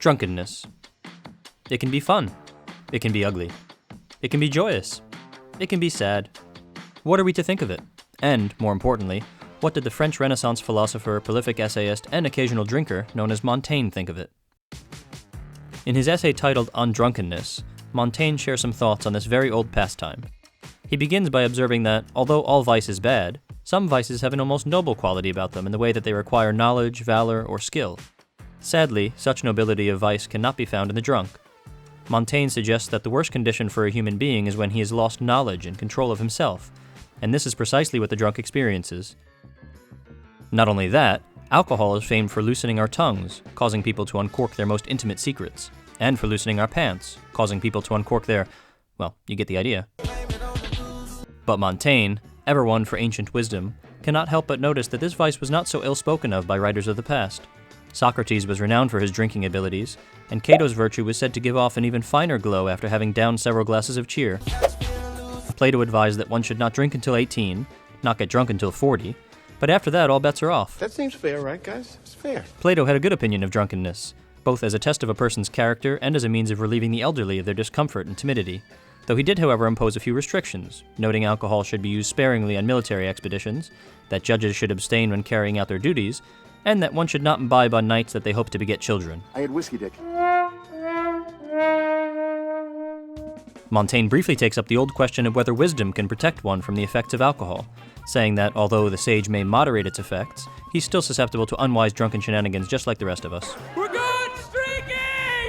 Drunkenness. It can be fun. It can be ugly. It can be joyous. It can be sad. What are we to think of it? And, more importantly, what did the French Renaissance philosopher, prolific essayist, and occasional drinker known as Montaigne think of it? In his essay titled On Drunkenness, Montaigne shares some thoughts on this very old pastime. He begins by observing that, although all vice is bad, some vices have an almost noble quality about them in the way that they require knowledge, valor, or skill. Sadly, such nobility of vice cannot be found in the drunk. Montaigne suggests that the worst condition for a human being is when he has lost knowledge and control of himself, and this is precisely what the drunk experiences. Not only that, alcohol is famed for loosening our tongues, causing people to uncork their most intimate secrets, and for loosening our pants, causing people to uncork their, well, you get the idea. But Montaigne, ever one for ancient wisdom, cannot help but notice that this vice was not so ill spoken of by writers of the past. Socrates was renowned for his drinking abilities, and Cato's virtue was said to give off an even finer glow after having downed several glasses of cheer. Plato advised that one should not drink until 18, not get drunk until 40, but after that all bets are off. That seems fair, right, guys? It's fair. Plato had a good opinion of drunkenness, both as a test of a person's character and as a means of relieving the elderly of their discomfort and timidity, though he did, however, impose a few restrictions, noting alcohol should be used sparingly on military expeditions, that judges should abstain when carrying out their duties, and that one should not imbibe on nights that they hope to beget children. I had whiskey, Dick. Montaigne briefly takes up the old question of whether wisdom can protect one from the effects of alcohol, saying that although the sage may moderate its effects, he's still susceptible to unwise drunken shenanigans just like the rest of us. We're good, streaky!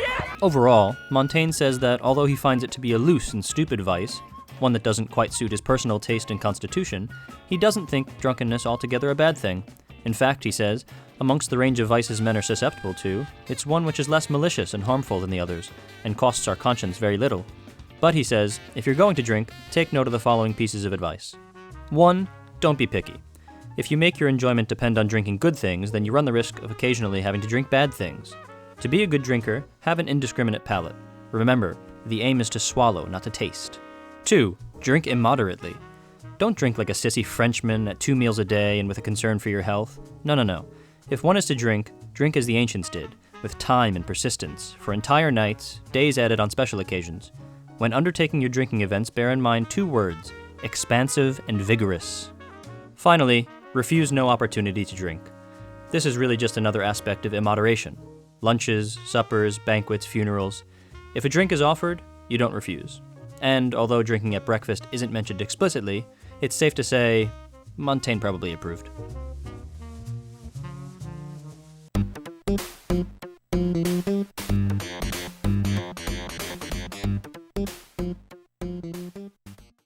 Yeah! Overall, Montaigne says that although he finds it to be a loose and stupid vice, one that doesn't quite suit his personal taste and constitution, he doesn't think drunkenness altogether a bad thing. In fact, he says, amongst the range of vices men are susceptible to, it's one which is less malicious and harmful than the others, and costs our conscience very little. But, he says, if you're going to drink, take note of the following pieces of advice. 1. Don't be picky. If you make your enjoyment depend on drinking good things, then you run the risk of occasionally having to drink bad things. To be a good drinker, have an indiscriminate palate. Remember, the aim is to swallow, not to taste. 2. Drink immoderately. Don't drink like a sissy Frenchman at 2 meals a day and with a concern for your health. No. If one is to drink, drink as the ancients did, with time and persistence, for entire nights, days added on special occasions. When undertaking your drinking events, bear in mind 2 words, expansive and vigorous. Finally, refuse no opportunity to drink. This is really just another aspect of immoderation. Lunches, suppers, banquets, funerals. If a drink is offered, you don't refuse. And although drinking at breakfast isn't mentioned explicitly, it's safe to say Montaigne probably approved.